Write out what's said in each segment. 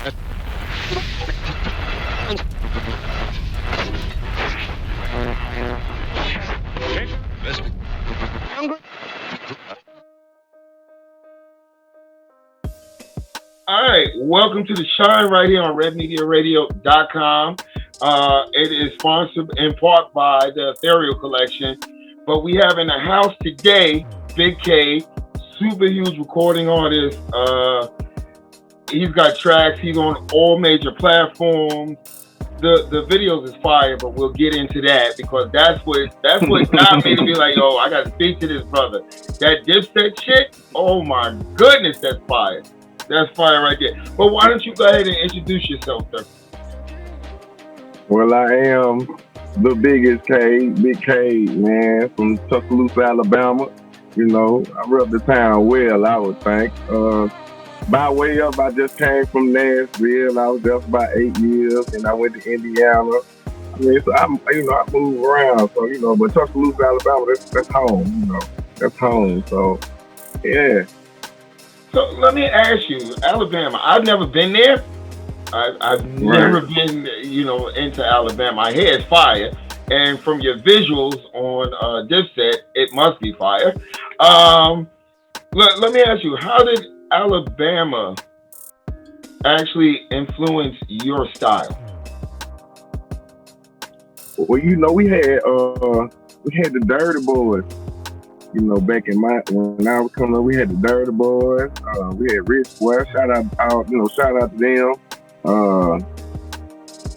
All right, welcome to the Shine right here on RedMediaRadio.com. It is sponsored in part by the Ethereal Collection, but we have in the house today Big Cade, super huge recording artist. He's got tracks. He's on all major platforms. The videos is fire, but we'll get into that because that's what got me to be like, yo, I got to speak to this brother. That Dipset shit, oh my goodness, that's fire. That's fire right there. But why don't you go ahead and introduce yourself, sir? Well, I am the biggest Cade, Big Cade, man, from Tuscaloosa, Alabama. You know, I rep the town well, I would think. By way of, I just came from Nashville. I was there for about 8 years, and I went to Indiana. I mean, so I move around. So, but Tuscaloosa, Alabama, that's home. That's home. So, yeah. So let me ask you, Alabama. I've never been there. I've never been, into Alabama. I hear it's fire, and from your visuals on Dipset, it must be fire. Let me ask you, how did Alabama actually influence your style? Well, we had the Dirty Boys. Back when I was coming up, we had the Dirty Boys. We had Rich Boy. Shout out to them.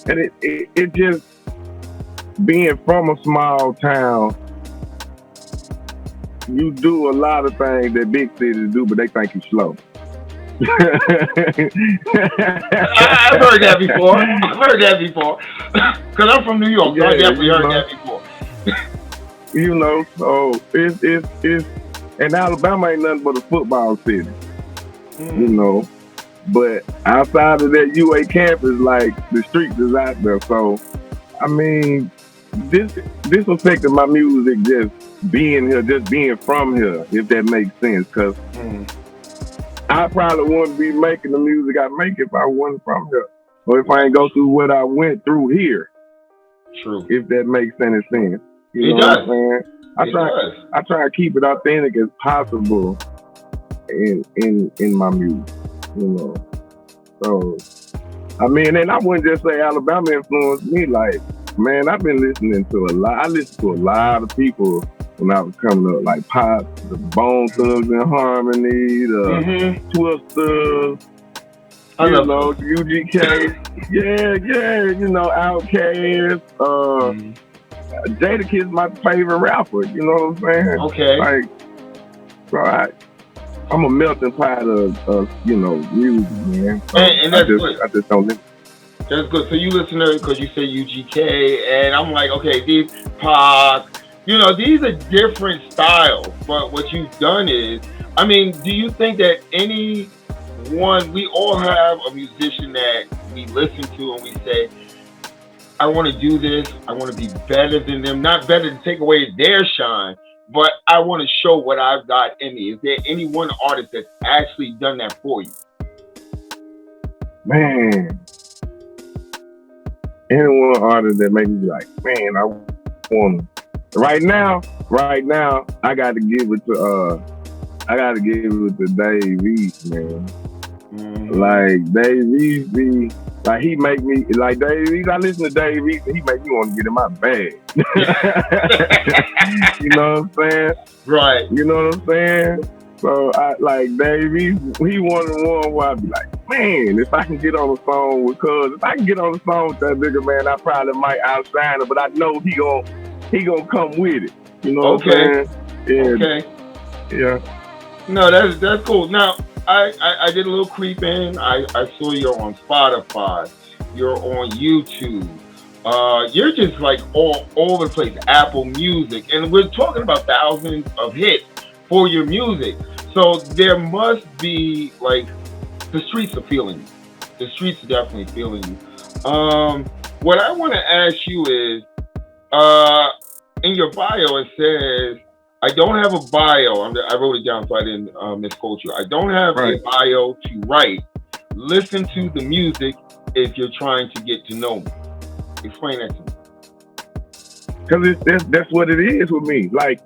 And it just being from a small town, you do a lot of things that big cities do, but they think you're slow. I've heard that before. Because I'm from New York, so I definitely heard that before. So it's and Alabama ain't nothing but a football city. But outside of that UA campus, like the streets is out there. So I mean, this affected my music just being here, just being from here, if that makes sense. Cause I probably wouldn't be making the music I make if I wasn't from here, or if I ain't go through what I went through here. True. If that makes any sense. It does. What I'm saying? I try to keep it authentic as possible in my music. So I mean, and I wouldn't just say Alabama influenced me. Like, man, I've been listening to a lot. I listened to a lot of people when I was coming up, like Pop, the Bone Thugs and Harmony, the Twisters, UGK, Outkast, Jadakiss my favorite rapper, you know what I'm saying? Okay. Like, so I'm a melting pot of music, man. So and that's good. I just don't listen. That's good. So you listen to it because you say UGK, and I'm like, okay, these Pac, these are different styles. But what you've done is, I mean, do you think that we all have a musician that we listen to and we say, I want to do this. I want to be better than them. Not better to take away their shine, but I want to show what I've got in me. Is there any one artist that's actually done that for you? Man. Any one artist that makes me be like, man, I want to. Right now, I got to give it to Dave East, man. Like Dave East like he make me like Dave East. I listen to Dave East and he make me want to get in my bag. You know what I'm saying? Right. You know what I'm saying? So I like Dave East. He one of the one where I be like, man, if I can get on the song with Cuz, if I can get on the song with that nigga, man, I probably might outshine him. But I know he gonna come with it. You know what I'm saying? Yeah. Okay. Yeah. No, that's cool. Now, I did a little creeping. I saw you're on Spotify. You're on YouTube. You're just like all over the place. Apple Music. And we're talking about thousands of hits for your music. So there must be, like, the streets are feeling you. The streets are definitely feeling you. What I want to ask you is, in your bio it says, I don't have a bio. I wrote it down so I didn't misquote you. I don't have a bio to write. listen to the music if you're trying to get to know me? Explain that to me. Cause that's what it is with me. Like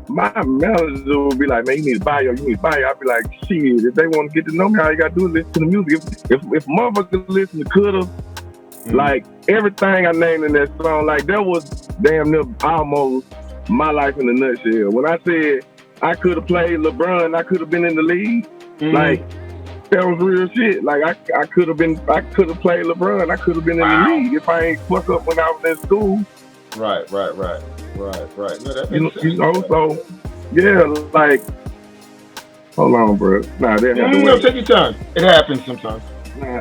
my manager would be like, man, you need to buy yo, you need to buy yo. I'd be like, shit, if they want to get to know me, all you gotta do is listen to the music. If motherfuckers listen to Coulda, like everything I named in that song, like that was damn near almost my life in a nutshell. When I said I could have played LeBron, I could have been in the league, like that was real shit. Like I could have played LeBron, I could have been in the league if I ain't fuck up when I was in school. Right. No, that makes sense. You know, so yeah, like hold on, bro. Nah, they have to wait. No, take your time. It happens sometimes. Nah,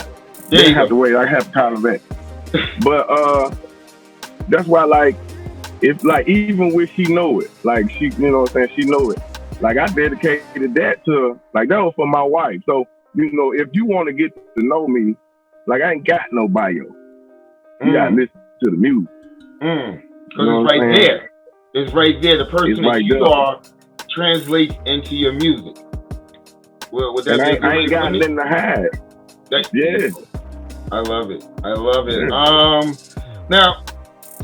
they have to wait. I have to call them back. But that's why, like, if like even when she know it, like she, you know what I'm saying, she know it. Like I dedicated that to, like that was for my wife. So you know, if you want to get to know me, like I ain't got no bio. You gotta listen to the music. Because it's right there. It's right there. The person that you are translates into your music. Well, would that be I ain't got nothing to hide. Yeah. I love it. Now,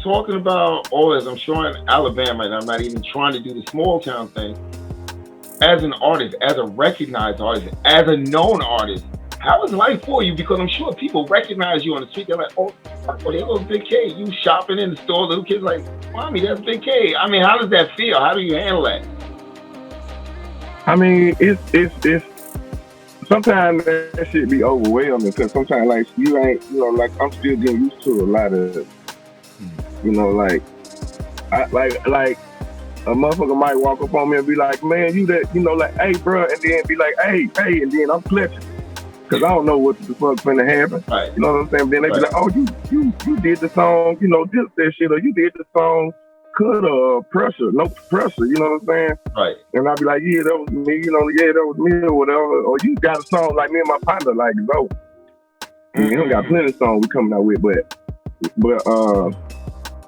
talking about all this, I'm sure in Alabama, and I'm not even trying to do the small town thing. As an artist, as a recognized artist, as a known artist, how is life for you? Because I'm sure people recognize you on the street. They're like, oh, there goes Big Cade. You shopping in the store, little kids like, mommy, that's Big Cade. I mean, how does that feel? How do you handle that? I mean, it's sometimes that shit be overwhelming because sometimes like you ain't, you know, like I'm still getting used to a lot of, you know, like a motherfucker might walk up on me and be like, man, you that, you know, like, hey, bro, and then be like, hey, and then I'm clutching. Cause I don't know what the fuck's gonna happen. Right. You know what I'm saying? Then they be like, oh, you did the song, you know, this shit, or you did the song, pressure, no pressure, you know what I'm saying? Right. And I'll be like, yeah, that was me, you know, yeah, that was me or whatever. Or you got a song like me and my partner, like, bro. You know, got plenty of songs we coming out with, but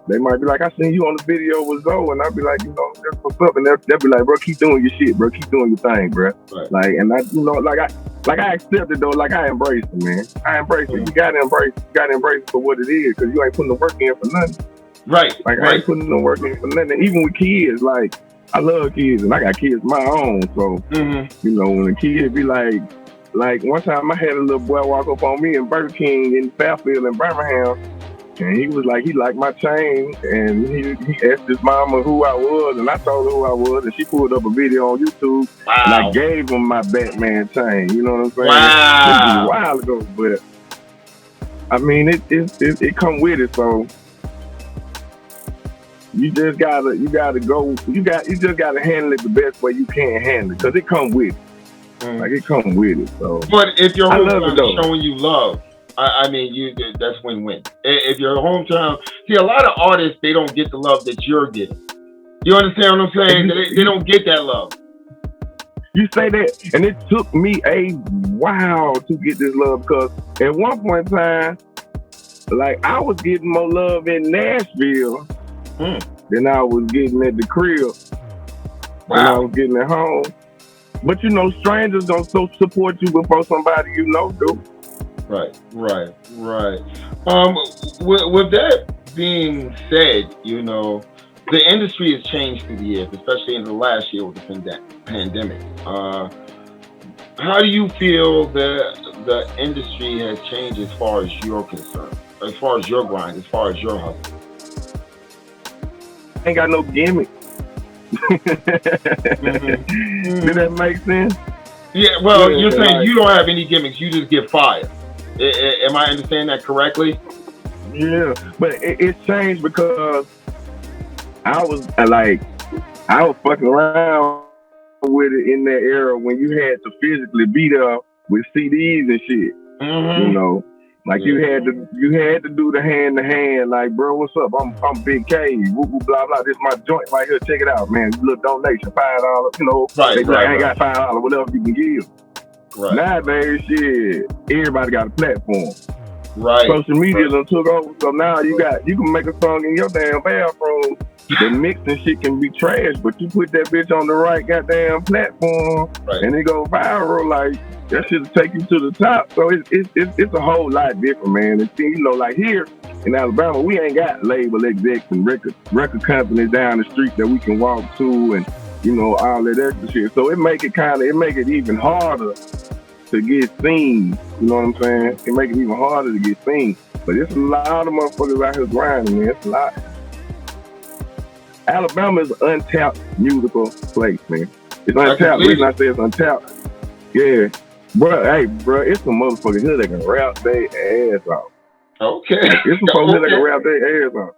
they might be like, I seen you on the video with Zoe, and I'll be like, you know, that's what's up. And they'll be like, bro, keep doing your shit, bro. Keep doing your thing, bro. Right. Like, and I, you know, like I accept it though. Like I embrace it, man. I embrace it. You gotta embrace it for what it is, because you ain't putting the work in for nothing. Right. Like I ain't putting no work in for nothing. Even with kids, like I love kids, and I got kids of my own. So you know, when a kid be like one time I had a little boy walk up on me in Burger King in Fairfield in Birmingham. And he was like, he liked my chain, and he asked his mama who I was, and I told her who I was, and she pulled up a video on YouTube, and I gave him my Batman chain. You know what I'm saying? Wow. This was a while ago, but I mean, it come with it. So you just gotta handle it the best way you can handle it, because it come with it. Like it come with it. So, but if your hometown is showing you love, I mean, that's win-win. If your hometown, see, a lot of artists, they don't get the love that you're getting. You understand what I'm saying? They don't get that love. You say that, and it took me a while to get this love, because at one point in time, like I was getting more love in Nashville than I was getting at the crib. When I was getting at home. But you know, strangers don't support you before somebody you know do. Right. With that being said, you know, the industry has changed through the years, especially in the last year with the pandemic. How do you feel that the industry has changed as far as you're concerned, as far as your grind, as far as your hustle? Ain't got no gimmick. Did that make sense? Yeah, well, you're saying you don't have any gimmicks, you just get fired. Am I understanding that correctly? Yeah, but it changed because I was fucking around with it in that era when you had to physically be there with CDs and shit. You know, like you had to do the hand to hand. Like, bro, what's up? I'm Big Cade. Woo woo blah blah. This is my joint right here. Check it out, man. Little donation, $5. You know, I ain't got $5. Whatever you can give. Right. Nowadays, shit, everybody got a platform. Right. Social media done took over, so now you can make a song in your damn bathroom the mixing shit can be trash, but you put that bitch on the right goddamn platform, Right. and it go viral. Like that shit'll take you to the top. So it's a whole lot different, man. And see, you know, like here in Alabama, we ain't got label execs and record companies down the street that we can walk to, and you know all that extra shit. So it make it even harder to get seen. You know what I'm saying? It make it even harder to get seen. But it's a lot of motherfuckers out here grinding, man. It's a lot. Alabama is an untapped musical place, man. It's untapped. The reason I say it's untapped, yeah. Bro, hey, bro, it's some motherfuckers here that can rap their ass off. Okay. It's some folks here that can rap their ass off.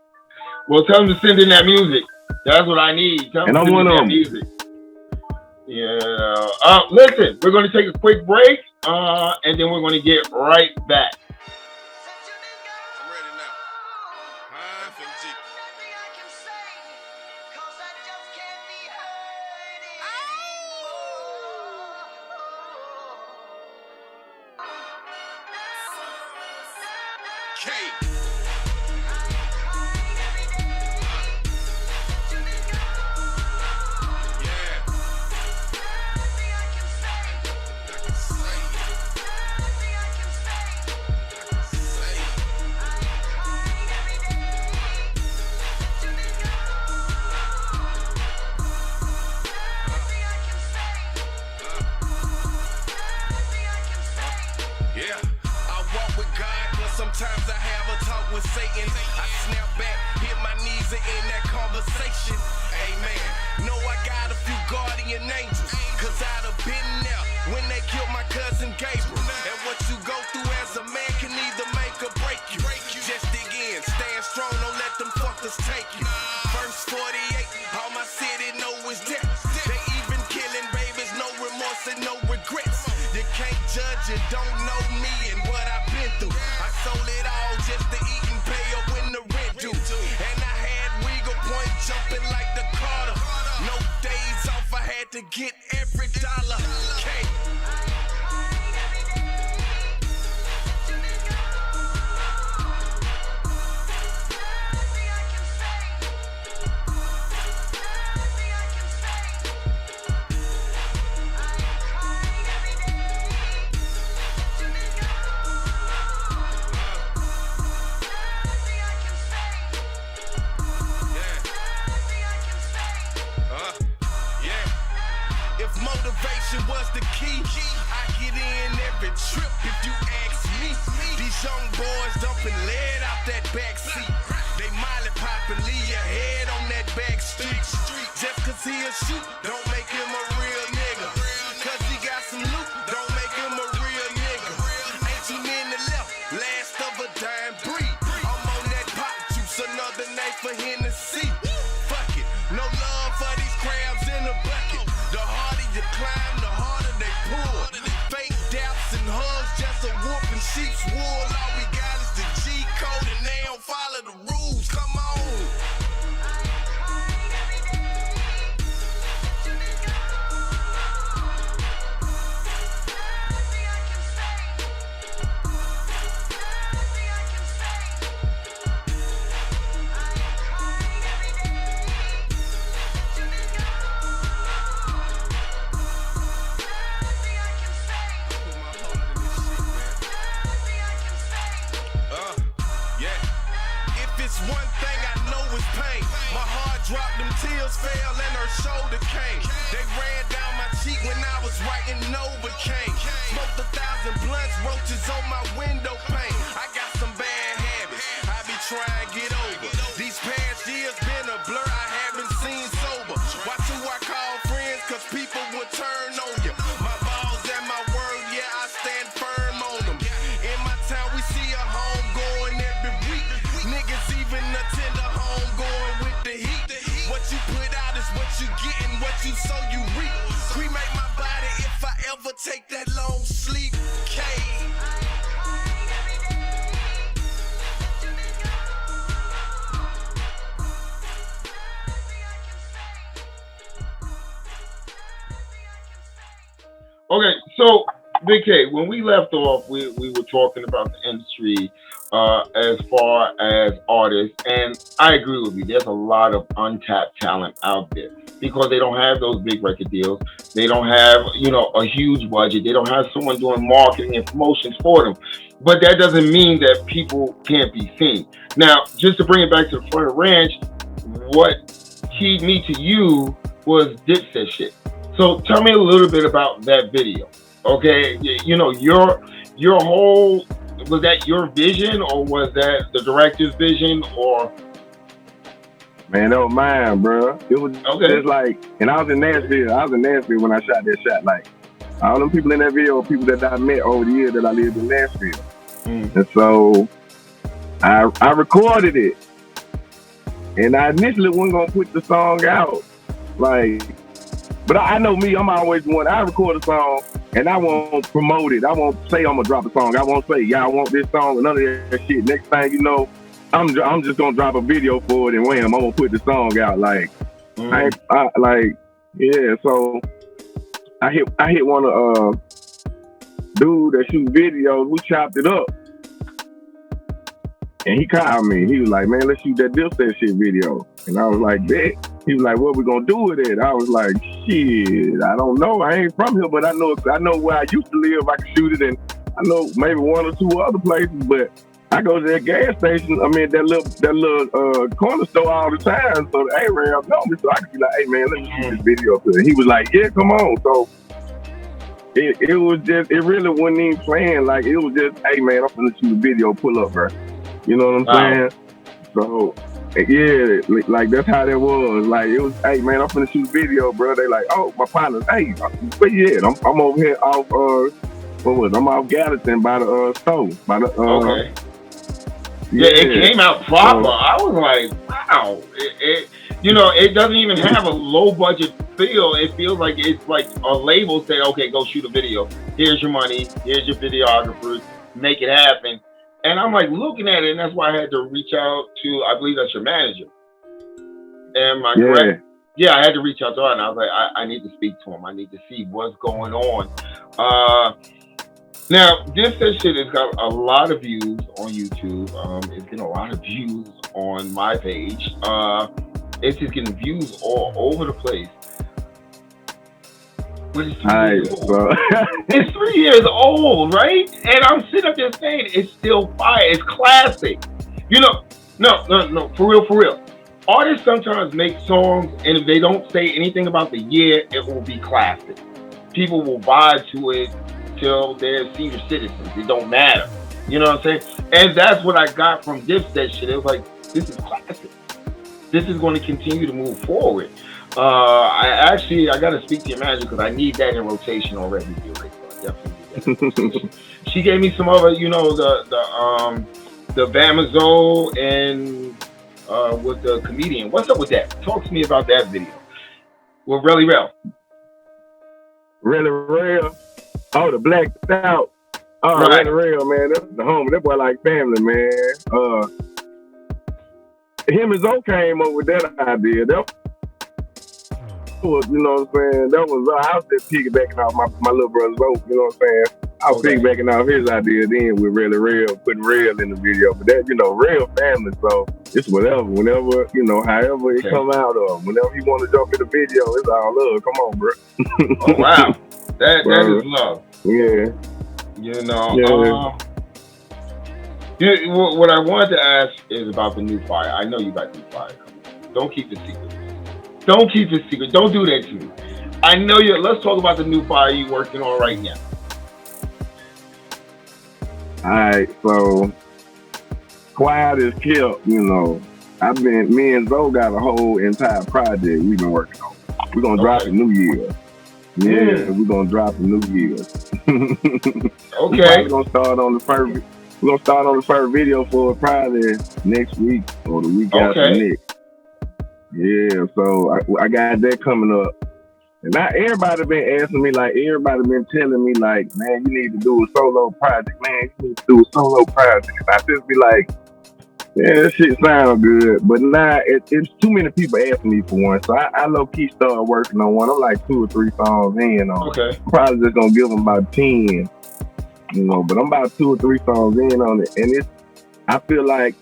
Well, tell them to send in that music. That's what I need. Tell them to send in that music. Yeah. Listen, we're going to take a quick break, and then we're going to get right back. Cade. Sometimes I have a talk with Satan. I snap back, hit my knees and end that conversation. Amen. Know I got a few guardian angels, cause I'd have been there when they killed my cousin Gabriel. And what you go through as a man can either make or break you. Just dig in, stand strong, don't let them fuckers take you. Verse 48, all my city know is death. They even killing babies, no remorse and no regrets. You can't judge, you don't know me and what I've been through. I sold it all just to eat and pay up when the rent due. And I had Regal Point jumping like the Carter. No days off, I had to get every dollar. Cade. Motivation was the key. I get in every trip if you ask me. These young boys dumping lead out that backseat. They molly popping, leave your head on that back street. Just cause he a shoot, don't make him a real nigga. Cause he got some loot, don't make him a real nigga. Ain't too many left, last of a dying breed. I'm on that pop juice, another name for Hennessy. Fuck it, no love for these crabs in a bucket. The harder you climb, the harder they pull. Fake daps and hugs, just a wolf in sheep's wool. All we got is the G code and they don't follow the rules. Come on. One thing I know is pain. My heart dropped, them tears fell and her shoulder came. They ran down my cheek when I was writing Novocaine. Smoked 1,000 blunts, roaches on my window pane. I got some bad habits, I be trying to get over. These past years been a blur, I haven't seen sober. Watch who I call friends, cause people will turn on you. My balls and my word, yeah, I stand firm on them. In my town, we see a home going every week. Niggas even attend a home going with the heat. What you put out is what you get and what you sow you reap. Cremate my body if I ever take that long sleep. Cade. Okay, so Big K, when we left off, we were talking about the industry as far as artists. And I agree with you. There's a lot of untapped talent out there because they don't have those big record deals. They don't have, a huge budget. They don't have someone doing marketing and promotions for them. But that doesn't mean that people can't be seen. Now, just to bring it back to the Florida Ranch, what keyed me to you was Dipset shit. So tell me a little bit about that video. Okay, your whole, was that your vision or was that the director's vision or? Man, that was mine, bro. It was just like, and I was in Nashville. I was in Nashville when I shot that shot. Like, all them people in that video are people that I met over the years that I lived in Nashville. And so I recorded it. And I initially wasn't gonna put the song out. Like, but I know me, I'm always one. I record a song and I won't promote it. I won't say I'm gonna drop a song. I won't say, yeah, I want this song and none of that shit. Next thing you know, I'm just gonna drop a video for it and wham, I'm gonna put the song out. Like, yeah. So I hit one of dude that shoot videos. We chopped it up, and he called me. He was like, "Man, let's shoot that Dipset shit video." And I was like, "Bet." He was like, "What we gonna do with it?" I was like, "Shit, I don't know. I ain't from here, but I know where I used to live. I can shoot it, and I know maybe one or two other places, but." I go to that gas station, that little corner store all the time, so the A-Rams know me, so I could be like, hey man, let me shoot this video to him. He was like, yeah, come on. So it was just, it really wasn't even playing, like it was just, hey man, I'm finna shoot a video, pull up, bro. You know what I'm saying? So yeah, like that's how that was. Like it was, hey man, I'm finna shoot a video, bro. They like, oh, my partners, hey, where you at? I'm over here off, I'm off Gallatin by the store, by the okay. Yeah, it came out proper. I was like, wow. It doesn't even have a low budget feel. It feels like it's like a label say, okay, go shoot a video. Here's your money. Here's your videographers. Make it happen. And I'm like looking at it, and that's why I had to reach out to, I believe that's your manager. Am I correct? Yeah, I had to reach out to her, and I was like, I need to speak to him. I need to see what's going on. Now, this shit has got a lot of views on YouTube. It's getting a lot of views on my page. It's just getting views all over the place. But it's 3 years old. It's 3 years old, right? And I'm sitting up there saying it's still fire. It's classic. No, for real. Artists sometimes make songs, and if they don't say anything about the year, it will be classic. People will vibe to it till they're senior citizens. It don't matter. You know what I'm saying? And that's what I got from Dipset shit. It was like, this is classic. This is going to continue to move forward. I got to speak to your manager because I need that in rotation on Red Media Radio. I definitely need that. She gave me some other, the Bamazo and with the comedian. What's up with that? Talk to me about that video. With Really Real. Really Real. Oh, the Blacked Out. Oh, right. Really Real, man. That's the homie. That boy like family, man. Him and Zoe came up with that idea. That was, you know what I'm saying? That was, I was just piggybacking off my little brother Zoe, you know what I'm saying? I was piggybacking off his idea then with Really Real, putting Real in the video. But that, Real family, so it's whatever, whenever, however it come out of. Whenever you want to jump in the video, it's all love. Come on, bro. Oh, wow. That is love. Yeah. What I wanted to ask is about the new fire. I know you got new fire coming. Don't keep it secret. Don't keep it secret. Don't do that to me. I know you. Let's talk about the new fire you're working on right now. All right, so quiet as kept. Me and Zoe got a whole entire project we've been working on. We're gonna drop in New Year. Yeah, we're gonna drop in New Year. Okay. We're gonna start on the first video for probably next week or the week after next. Yeah, so I got that coming up. And now everybody been asking me, everybody been telling me, man, you need to do a solo project, man. You need to do a solo project. And I just be like, yeah, that shit sound good. But now it's too many people asking me for one. So I low-key started working on one. I'm like 2 or 3 songs in on it. I'm probably just going to give them about 10. But I'm about 2 or 3 songs in on it. And I feel like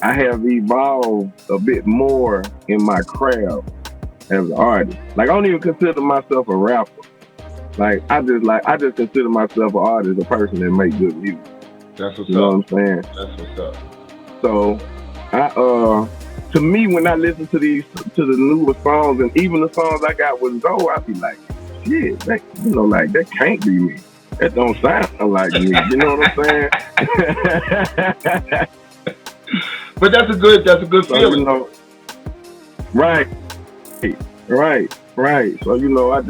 I have evolved a bit more in my craft as an artist. Like I don't even consider myself a rapper. I just consider myself an artist, a person that make good music. That's what's You know up. what I'm saying? That's what's up. So I to me when I listen to the newer songs and even the songs I got with Zoe, I be like, shit, that like that can't be me. That don't sound like me. You know what I'm saying? But that's a good So feeling. right, right. So I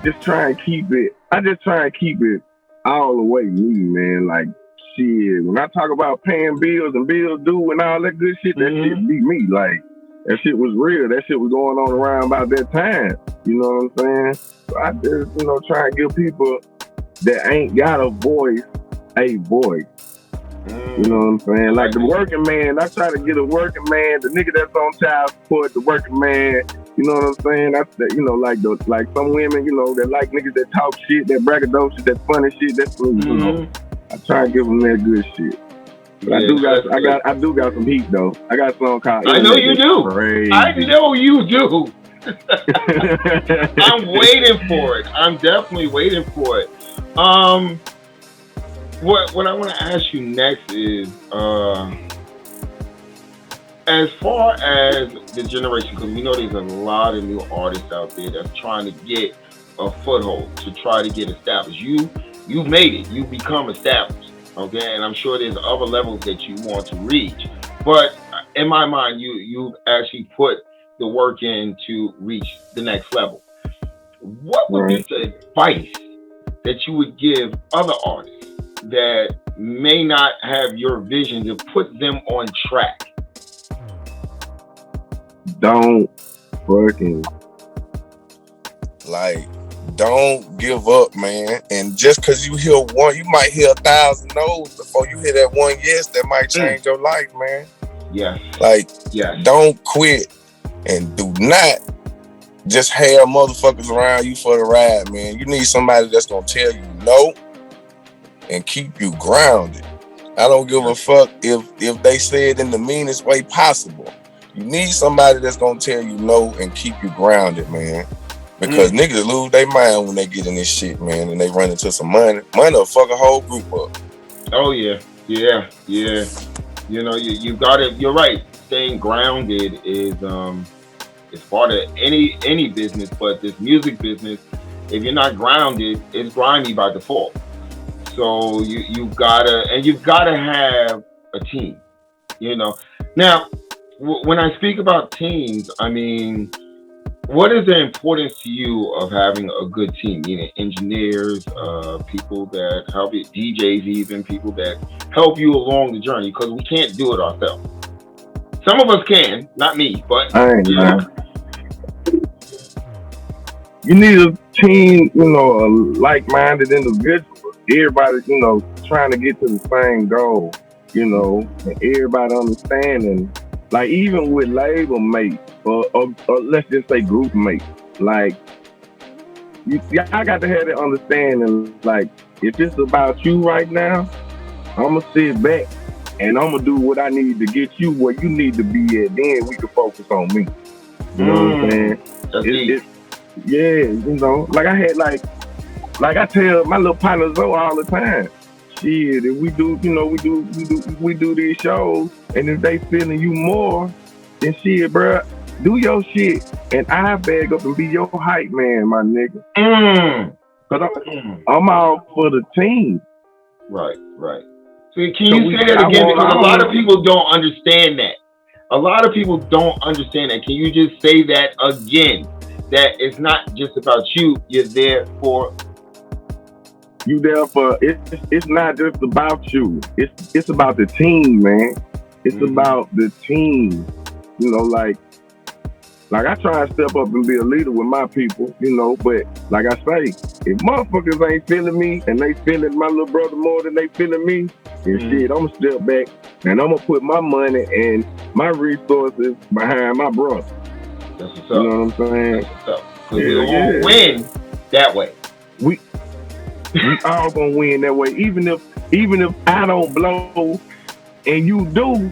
just try and keep it. I just try and keep it all the way me, man. Like shit. When I talk about paying bills and bills due and all that good shit, that shit be me. Like that shit was real. That shit was going on around about that time. You know what I'm saying? So I just try and give people that ain't got a voice a voice. You know what I'm saying? Like the working man, I try to get a working man, the nigga that's on child support, the working man. You know what I'm saying? That's like some women, that like niggas that talk shit, that braggadocious, that funny shit. That's me. I try to give them that good shit. But yeah, I do got some heat though. I got a song called. I know you do. Crazy. I know you do. I'm waiting for it. I'm definitely waiting for it. What I want to ask you next is, as far as the generation, because we know there's a lot of new artists out there that's trying to get a foothold, to try to get established. You've made it. You've become established, okay? And I'm sure there's other levels that you want to reach. But in my mind, you've actually put the work in to reach the next level. What would be the advice that you would give other artists that may not have your vision to put them on track? Don't fucking don't give up, man. And just because you hear one, you might hear 1,000 no's before you hear that one yes that might change your life, man. Yes. Don't quit, and do not just have motherfuckers around you for the ride, man. You need somebody that's gonna tell you no and keep you grounded. I don't give a fuck if they say it in the meanest way possible. You need somebody that's gonna tell you no and keep you grounded, man. Because niggas lose their mind when they get in this shit, man, and they run into some money. Money will fuck a whole group up. Oh yeah. You got it. You're right. Staying grounded is part of any business, but this music business, if you're not grounded, it's grimy by default. So you've gotta have a team. Now when I speak about teams, I mean, what is the importance to you of having a good team? Meaning engineers, people that help you, DJs, even people that help you along the journey, because we can't do it ourselves. Some of us can, not me, but you need a team, a like-minded individual. Everybody, trying to get to the same goal, and everybody understanding. Like even with label mates or let's just say group mates, like I got to have that understanding. Like if it's about you right now, I'm gonna sit back and I'm gonna do what I need to get you where you need to be at. Then we can focus on me. You know what I'm saying? Like I had like I tell my little partner Zoe all the time. Shit, if we do, we do these shows, and if they feeling you more, then shit, bro, do your shit, and I bag up and be your hype man, my nigga. Cause I'm all for the team. Right. So can you say that again? Because a lot of people don't understand that. Can you just say that again? That it's not just about you. You're there for. You there for it's not just about you. It's about the team, man. It's about the team. Like I try and step up and be a leader with my people, but like I say, if motherfuckers ain't feeling me and they feeling my little brother more than they feeling me, then shit, I'm gonna step back and I'm gonna put my money and my resources behind my brother. That's what's up. You know what I'm saying? That's what's up. Because we all win that way. We all gonna win that way. Even if I don't blow and you do,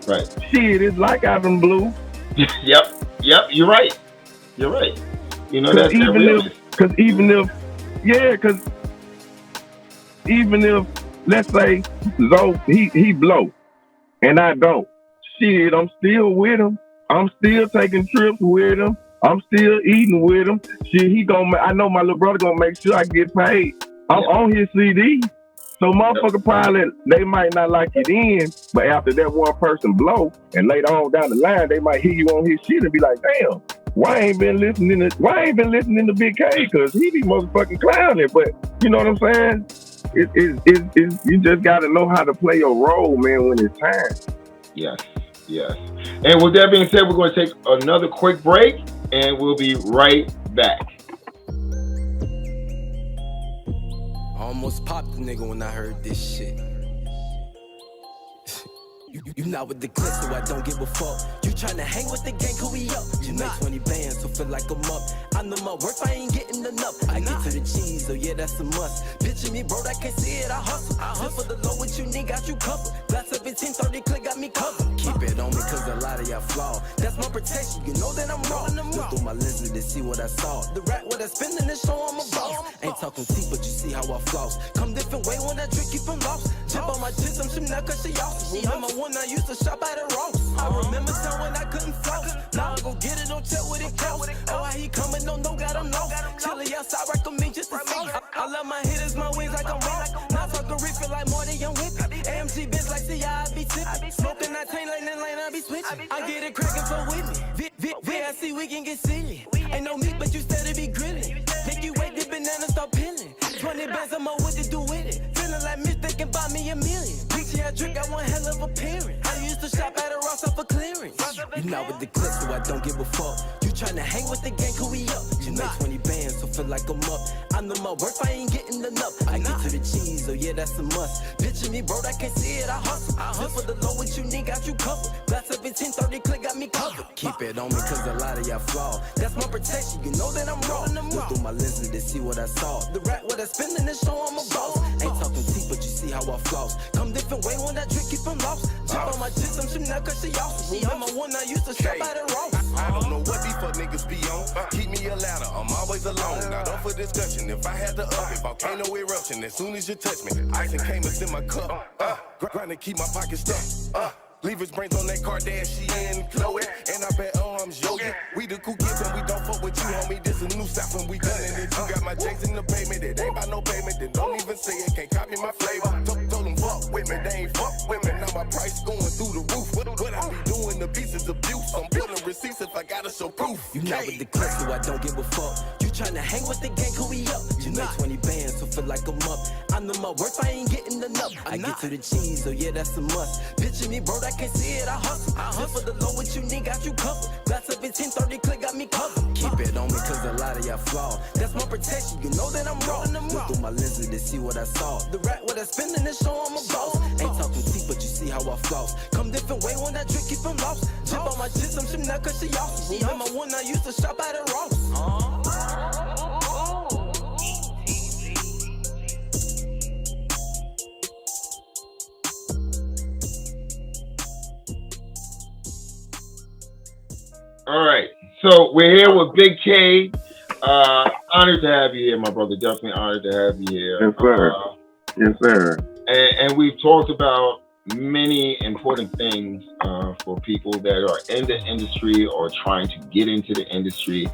Right. shit, it's like I done blew. Yep. Yep. You're right. You're right. Cause That's that even if, realness. cause even if, yeah, cause even if, let's say, Zoe, he blow and I don't, shit, I'm still with him. I'm still taking trips with him. I'm still eating with him. Shit, I know my little brother gonna make sure I get paid. I'm Yep. on his CD. So Yep. motherfucker probably, they might not like it in, but after that one person blow, and later on down the line, they might hear you on his shit and be like, damn, why I ain't been listening to Big K? Cause he be motherfucking clowning. But you know what I'm saying? You just gotta know how to play your role, man, when it's time. Yes. Yes. And with that being said, we're going to take another quick break, and we'll be right back. I almost popped the nigga when I heard this shit. You not with the clip, so I don't give a fuck. You tryna hang with the gang, cause we up. You make 20 bands, so feel like I'm up. I know my worth, I ain't getting enough. I get to the cheese, oh yeah, that's a must. Picture me, bro, I can't see it, I hustle. Live for the low, what you need, got you covered. Glass 17, 30 click, got me covered. Keep it on me, cause a lot of y'all flaw. That's my protection, you know that I'm wrong. Look through my lenses to see what I saw. The rat, what I spend in this show, I'm a boss. Ain't talking teeth, but you see how I floss. Come different way when I drink, keep them lost. Jump on my tits, I'm some now, cause she off. Remember when I used to shop at a Ross. I remember time when I couldn't floss. Now I go get it, don't tell what it costs. Oh, how he coming, don't know, got him lost. Chilly outside, recommend just to see. I love my hitters, my wings like I'm Ross. Now talking refill like more than young whip. AMG bitch like CI, I be tipping. Smoking that chain like that lane, I be switching. I get it cracking for with me. VIC, we can get silly. Ain't no meat, but you steady be grilling. Make you wait, the banana start peeling. 20 bands, I'm what to do with it. Feeling like Mitch, they can buy me a million. Peachy, I drink, I one hell of a parent. I used to shop at a Ross up for clearance. You not with the clip, so I don't give a fuck. You tryna hang with the gang, cause we up. You make 20 bands, so feel like I'm up. I know my worth, I ain't getting enough. I get to the cheese, oh yeah, that's a must. Picture me, bro, I can't see it, I hustle. Live for the low, what you need, got you covered. Glass 17, 30 click, got me covered. Keep it on me, cause a lot of y'all flaw. That's my protection, you know that I'm wrong. Look through my lenses to see what I saw. The rat, what I spend in this show, I'm a boss. Ain't talking teeth, but you see how I floss. Come different way when I drink, keep them lost. Jump on my tits, I'm some now, cause she off. Remember when I used to shop at a Ross. I don't know what these fuck niggas be on. Keep me a ladder, I'm always alone. Not up for discussion. If I had to up it, volcano eruption. As soon as you touch me, ice and came in my cup. Grind to keep my pockets stuck. Leave his brains on that Kardashian Chloe. And I bet arms yogi. We the cool kids and we don't fuck with you, homie. This is new south when we gunning it. You got my J's in the payment. It ain't about no payment. Then don't even say it. Can't copy my flavor. Told them fuck with me. They ain't fuck with me. Now my price going through the roof. What I be doing? The pieces abuse. I'm pulling receipts if I gotta show proof. You not with the clip, so I don't give a fuck. You tryna hang with the gang, cause we up. You make 20 bands, so feel like I'm up. I know my worth, I ain't getting enough. I get to the cheese, oh yeah, that's a must. Picture me, bro, I can't see it, I hustle. Live for the low, what you need, got you covered. Glass 17, 30 click, got me covered. Keep it on me, cause a lot of y'all flaw. That's my protection, you know that I'm wrong. Look through my lenses to see what I saw. The rat, what I spend in this show, I'm a boss. Ain't talking teeth, but you see how I floss. Come different way when I drink, keep them lost. Jump on my tits, I'm some now, cause she off. Remember when I used to shop at a Ross. All right. So we're here with Big Cade. Honored to have you here, my brother. Definitely honored to have you here. Yes, sir. Yes, sir. And we've talked about many important things for people that are in the industry or trying to get into the industry.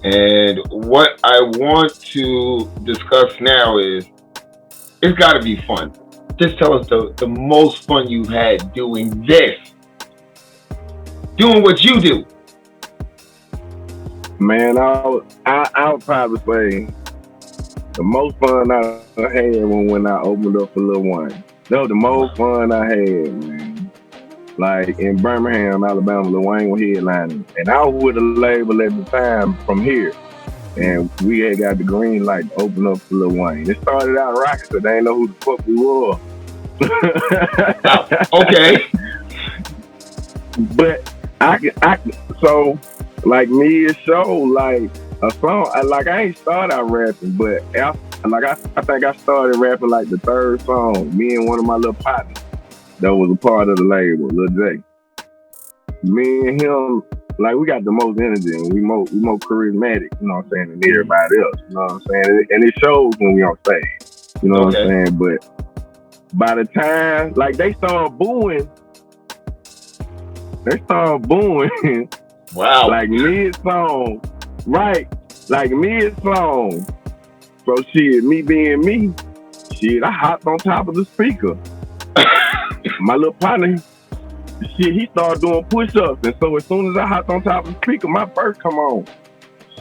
And what I want to discuss now is it's got to be fun. Just tell us the most fun you've had doing this, doing what you do. Man, I'll probably say the most fun I had when I opened up for Lil Wayne. That was the most fun I had, man. Like in Birmingham, Alabama, Lil Wayne was headlining. And I was with a label at the time from here. And we had got the green light to open up for Lil Wayne. It started out Rockstar. They didn't know who the fuck we were. Okay. But so like me, it showed like a song. I ain't started out rapping, but after I think I started rapping like the third song. Me and one of my little partners that was a part of the label, Lil J. Me and him, like we got the most energy and we more charismatic, you know what I'm saying, than everybody else. You know what I'm saying? And it shows when we on stage. You know what I'm saying? But by the time like they started booing, Wow. like mid song, right? Like mid song. So shit, me being me, shit, I hopped on top of the speaker. My little partner, shit, he started doing push-ups, and so as soon as I hopped on top of the speaker, my verse come on.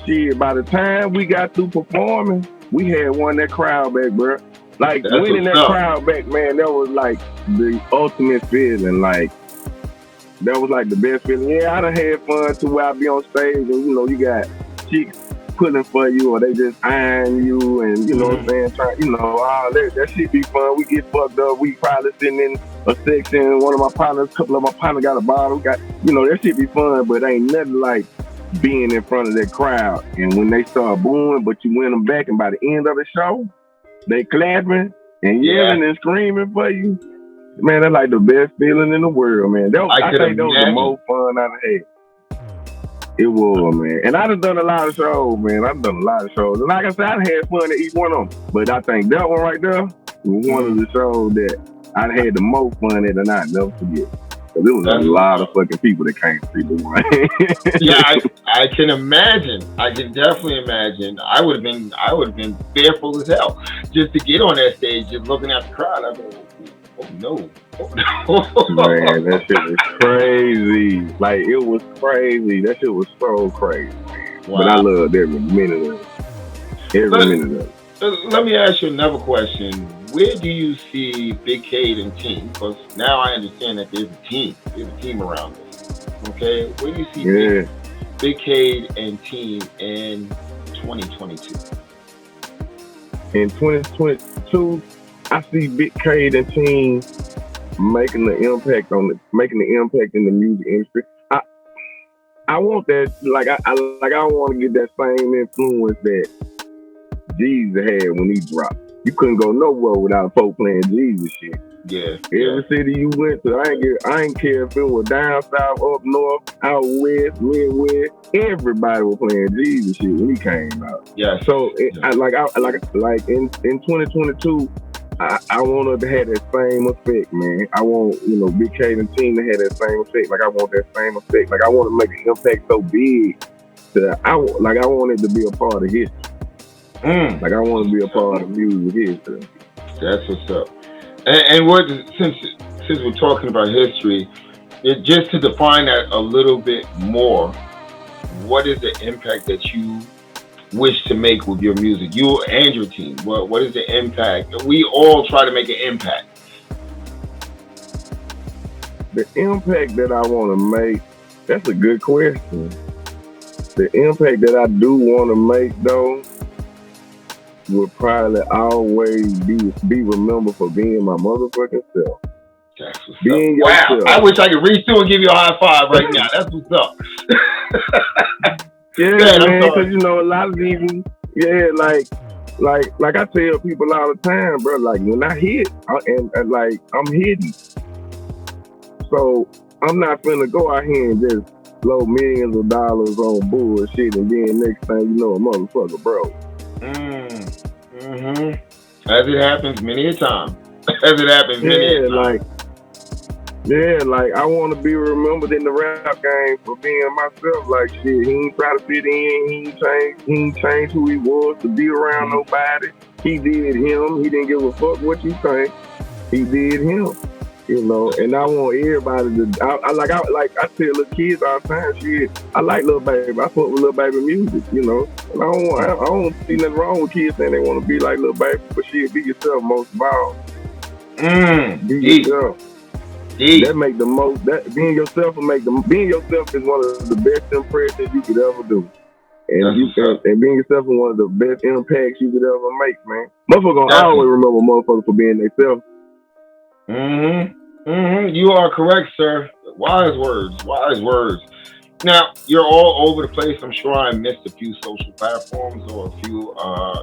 Shit, by the time we got through performing, we had won that crowd back, bro. Like winning that crowd back, man, that was like the ultimate feeling. Like that was like the best feeling. Yeah, I done had fun to where I be on stage and you know you got chicks pulling for you or they just eyeing you and you know what I'm saying, trying, you know, all that shit be fun. We get fucked up. We probably sitting in a section. One of my partners, a couple of my partners got a bottle. Got, you know, that shit be fun, but ain't nothing like being in front of that crowd. And when they start booing, but you win them back, and by the end of the show, they clapping and yelling and screaming for you. Man, that's like the best feeling in the world, man. I think that was the most fun I've had. It was, man. And I done a lot of shows, man. I've done a lot of shows. And like I said, I had fun at each one of them. But I think that one right there was one of the shows that I had the most fun at and I'd never forget. So there was a lot of fucking people that came to see the one. Yeah, I can imagine. I can definitely imagine. I would have been fearful as hell just to get on that stage, just looking at the crowd. I'd be like, oh no. Oh, no. Man, that shit was crazy. Like, it was crazy. That shit was so crazy. Wow. But I loved every minute of it. Let me ask you another question. Where do you see Big Cade and team? Because now I understand that there's a team. There's a team around this. Okay? Where do you see Big Cade and team in 2022? In 2022, I see Big Cade and team making the impact in the music industry. I want that, like I want to get that same influence that Jesus had when he dropped. You couldn't go nowhere without a folk playing Jesus shit. Yeah. Every city you went to, I ain't care if it was down south, up north, out west, midwest. Everybody was playing Jesus shit when he came out. Yeah. So in 2022. I want her to have that same effect, man. I want, you know, Big Cade and team to have that same effect. Like I want that same effect. Like I want to make an impact so big that I want it to be a part of history. Like I want to be a part of music history. That's what's up. And what since we're talking about history, just to define that a little bit more, what is the impact that you wish to make with your music, you and your team? What is the impact? We all try to make an impact. The impact that I want to make, that's a good question. The impact that I do want to make, though, will probably always be remembered for being my motherfucking self. That's what's being up. Yourself. Wow, I wish I could reach through and give you a high five right now. That's what's up. Yeah, man, because you know a lot of these, like I tell people all the time, bro. Like when I hit, and like I'm hitting, so I'm not finna go out here and just blow millions of dollars on bullshit, and then next thing you know, a motherfucker broke. As it happens many a time. Like I want to be remembered in the rap game for being myself. Like shit, he ain't try to fit in. He ain't change who he was to be around nobody. He did him. He didn't give a fuck what you think. He did him. You know, and I want everybody to. I tell little kids all the time, shit. I like Lil Baby. I fuck with Lil Baby music. You know, and I don't see nothing wrong with kids saying they want to be like Lil Baby, but shit, be yourself most of all. Be yourself. That make the most. That being yourself is one of the best impressions you could ever do. And being yourself is one of the best impacts you could ever make, man. Motherfucker gonna always remember motherfuckers for being themselves. You are correct, sir. Wise words. Now, you're all over the place. I'm sure I missed a few social platforms or a few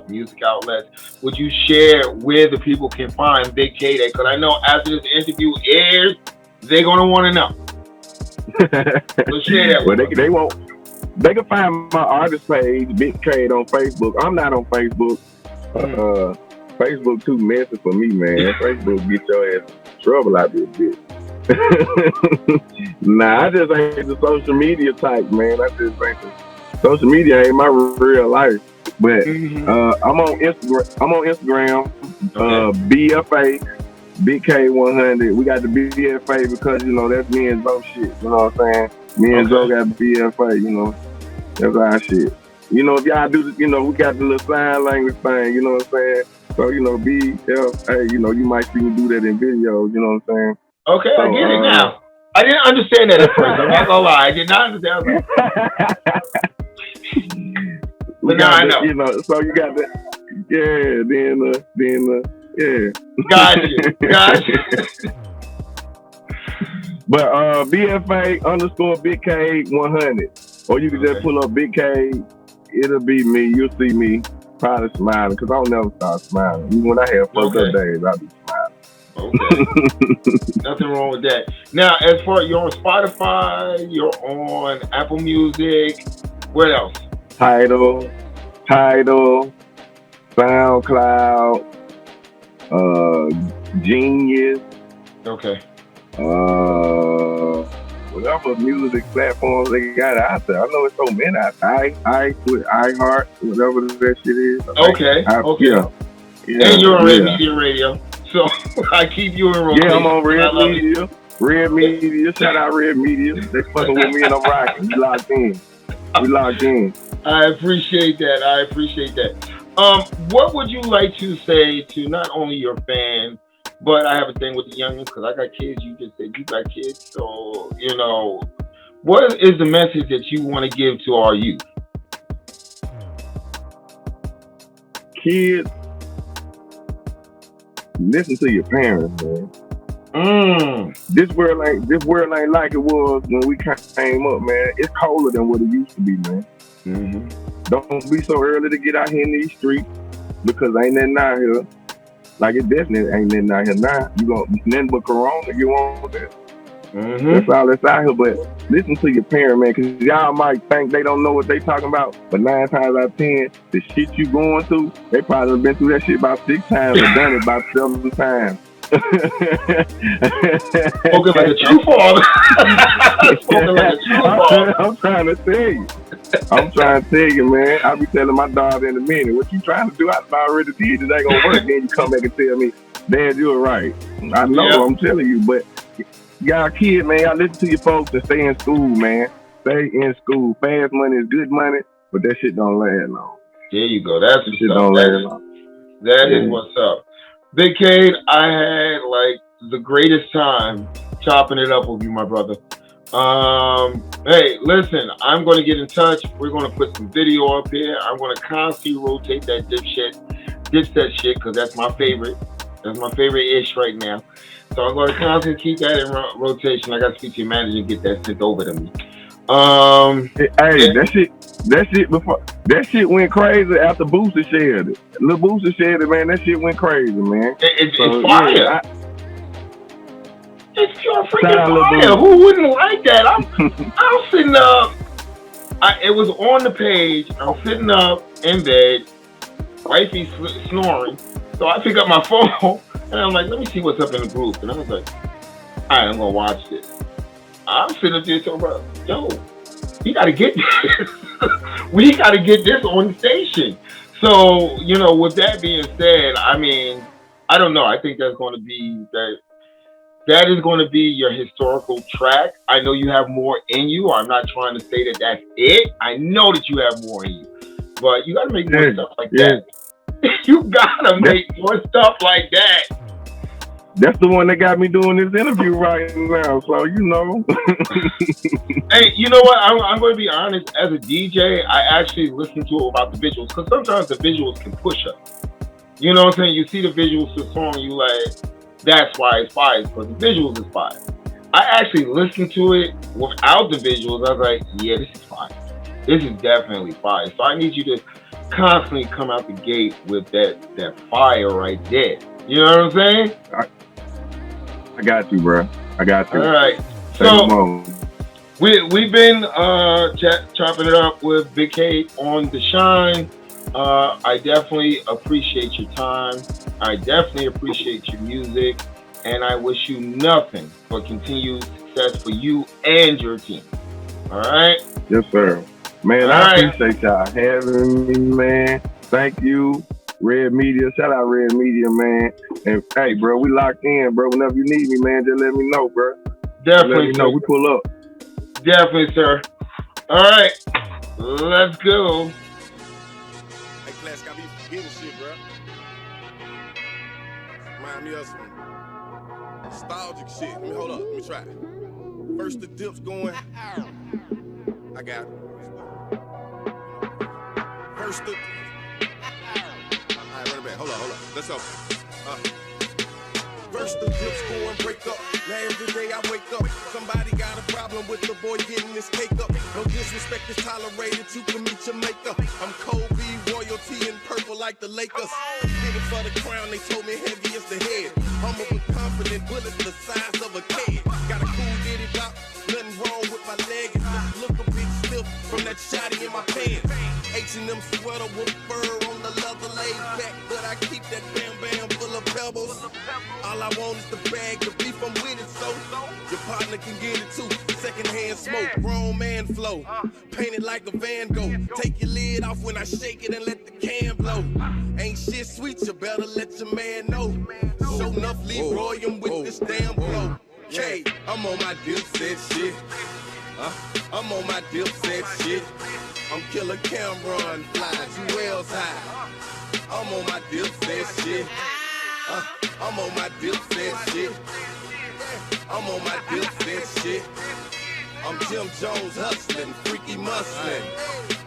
music outlets. Would you share where the people can find Big Cade? Because I know after this interview airs, they're going to want to know. So share that Well, with us. they won't. They can find my artist page, Big Cade, on Facebook. I'm not on Facebook. Mm. Facebook too messy for me, man. Facebook get your ass in trouble out this bitch. Nah, I just ain't the social media type, man. I just ain't social media ain't my real life. But Mm-hmm. I'm on Instagram. I'm on Instagram. Okay. BFA Big K100. We got the BFA because that's me and Zoe shit. You know what I'm saying? Me and Zoe Okay. got BFA. That's our shit. If y'all do this, we got the little sign language thing. You know what I'm saying? So BFA. You might see me do that in videos. You know what I'm saying? Okay, I get it So now. I didn't understand that at first. I'm not gonna lie. I did not understand. I was like, we but now got I the, know. so you got the, yeah, yeah. Gotcha. But BFA underscore Big K 100, or you can just Okay. pull up Big K. It'll be me. You'll see me probably smiling because I don't never stop smiling. Even when I have fucked up Okay. days, I be Okay. Nothing wrong with that. Now, as far as you're on Spotify, you're on Apple Music. Where else? Tidal, SoundCloud, Genius, Okay. whatever music platforms they got out there. I know it's so many out there. I with iHeart, whatever that shit is. Okay. Okay. Yeah, And you're on Red yeah. Media Radio. So I keep you in Yeah, I'm rotation. on I Red love it. Media. Red Media. Shout out Red Media. They fucking with me and I'm rocking. We locked in. We locked in. I appreciate that. I appreciate that. What would you like to say to not only your fans, but I have a thing with the youngins because I got kids. You just said you got kids, so what is the message that you want to give to our youth? Kids, listen to your parents, man. This world ain't like it was when we came up, man. It's colder than what it used to be, man. Mm-hmm. Don't be so early to get out here in these streets because ain't nothing out here. Like it definitely ain't nothing out here now. You gonna nothing but Corona. You want that? Mm-hmm. That's all that's out here. But listen to your parent, man, because y'all might think they don't know what they talking about, but 9 times out of 10, the shit you going through, they probably been through that shit about 6 times or done it about 7 times. Spoken like a true father. Spoken like a true father. I'm trying to tell you, man. I'll be telling my daughter in a minute, what you trying to do, I already did. It ain't gonna work. Then you come back and tell me, Dad, you were right. I know, Yep. I'm telling you, but y'all kids, man, y'all listen to your folks and stay in school, man. Stay in school. Fast money is good money, but that shit don't last long. There you go. That's That shit what's up. don't last long. That is Yeah. what's up. Big Cade, I had like the greatest time chopping it up with you, my brother. Hey, listen, I'm going to get in touch. We're going to put some video up here. I'm going to constantly rotate that dipset shit, because that's my favorite. That's my favorite ish right now. So I'm going to constantly keep that in rotation. I got to speak to your manager and get that sent over to me. Hey, that shit went crazy after Booster shared it. Lil Booster shared it, man. That shit went crazy, man. It's fire. Yeah, it's pure freaking fire. Who wouldn't like that? I'm sitting up. It was on the page. I'm sitting up in bed. Wifey snoring. So I pick up my phone and I'm like, let me see what's up in the group. And I was like, all right, I'm gonna watch this. I'm sitting up there talking about, yo, we gotta get this. We gotta get this on the station. So, with that being said, I mean, I don't know. I think that's going to be that is going to be your historical track. I know you have more in you. I'm not trying to say that that's it. I know that you have more in you, but you got to make more stuff like that. You got to make more stuff like that. That's the one that got me doing this interview right now. So, Hey, you know what? I'm going to be honest. As a DJ, I actually listen to it about the visuals, because sometimes the visuals can push us. You know what I'm saying? You see the visuals to the song, you like, that's why it's fire, because the visuals is fire. I actually listened to it without the visuals. I was like, yeah, this is fire. This is definitely fire. So I need you to constantly come out the gate with that fire right there. You know what I'm saying? I got you, bro. I got All you. right. Say no So more. we've been chopping it up with Big Cade on the Shine. I definitely appreciate your time. I definitely appreciate your music, and I wish you nothing but continued success for you and your team. All right. Yes, sir. All Man, I right. appreciate y'all having me, man. Thank you. Red Media. Shout out Red Media, man. And hey, bro, we locked in, bro. Whenever you need me, man, just let me know, bro. Just let Definitely, me know. sir. We pull up. Definitely, sir. All right. Let's go. Hey, Class, got me forgetting shit, bro. Remind me of some nostalgic shit. Hold up. Let me try it. First the dips going. I got it. First the. Alright, run it back. Hold up. Let's go. First the dips going, break up. Now every day I wake up. Somebody got a problem with the boy getting his cake up. No disrespect is tolerated. You can meet your maker. I'm Kobe, royalty in purple like the Lakers. Did it for the crown. They told me heavy is the head. Humble but confident, bullet the size of a Cade. Got a cool ditty bop. Nothing wrong with my leg. It just look a bit stiff from that shotty in my pants. H&M sweater with fur on the leather laid back, but I keep that bam bam full of pebbles. All I want is the bag, the beef, I'm with it, so your partner can get it too. Secondhand smoke, grown man flow, painted like a Van Gogh. Take your lid off when I shake it and let the can blow. Ain't shit sweet, you better let your man know. Show enough, leave Royum with this damn blow. Cade, I'm on my Dipset shit. I'm on my Dipset shit. I'm Killer Cameron, fly jewels high. I'm on my Dipset shit. I'm on my Dipset shit. I'm on my Dipset shit. I'm Jim Jones hustling, freaky muscling.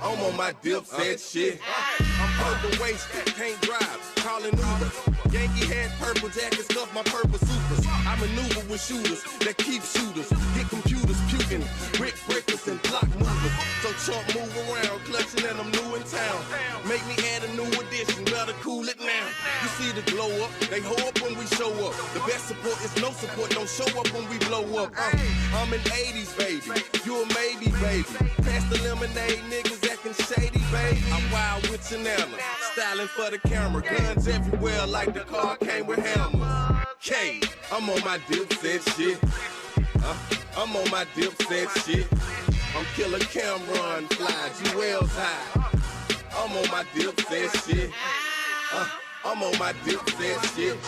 I'm on my Dipset shit. I'm underwasted, can't drive, calling Uber. Yankee hat, purple jackets, stuff my purple supers. I maneuver with shooters that keep shooters. Hit computers puking, brick breakers and block movers. So chump move around, clutching and I'm new in town. Make me add a new addition, better cool it now. You see the glow up, they hoe up when we show up. The best support is no support, don't show up when we blow up. I'm an 80s baby, you a maybe baby. Pass the lemonade, niggas acting shady, baby. I'm wild with Chanel, styling for the camera. Guns everywhere like the car came with hammers. Cade, I'm on my Dipset shit. I'm on my Dipset shit. I'm Killer Cameron, fly jewels high. I'm on my Dipset shit. I'm on my Dipset shit.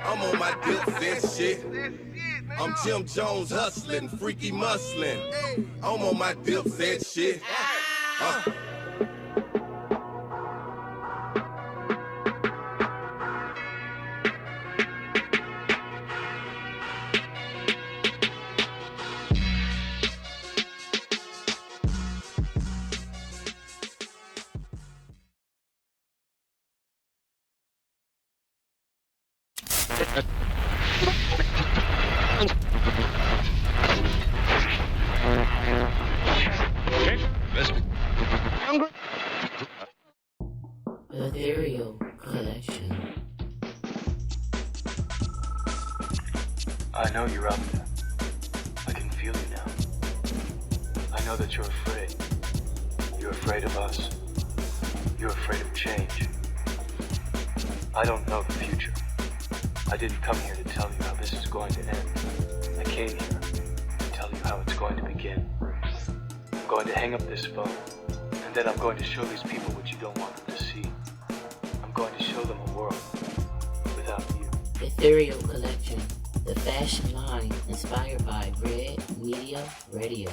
I'm on my Dipset shit. I'm Jim Jones hustling, freaky muscling. I'm on my Dipset shit. Ethereal Collection. I know you're out there. I can feel you now. I know that you're afraid. You're afraid of us. You're afraid of change. I don't know the future. I didn't come here to tell you how this is going to end. I came here to tell you how it's going to begin. I'm going to hang up this phone, and then I'm going to show these people what you don't want them to see. I'm going to show them a world without you. Ethereal Collection, the fashion line inspired by Red Media Radio.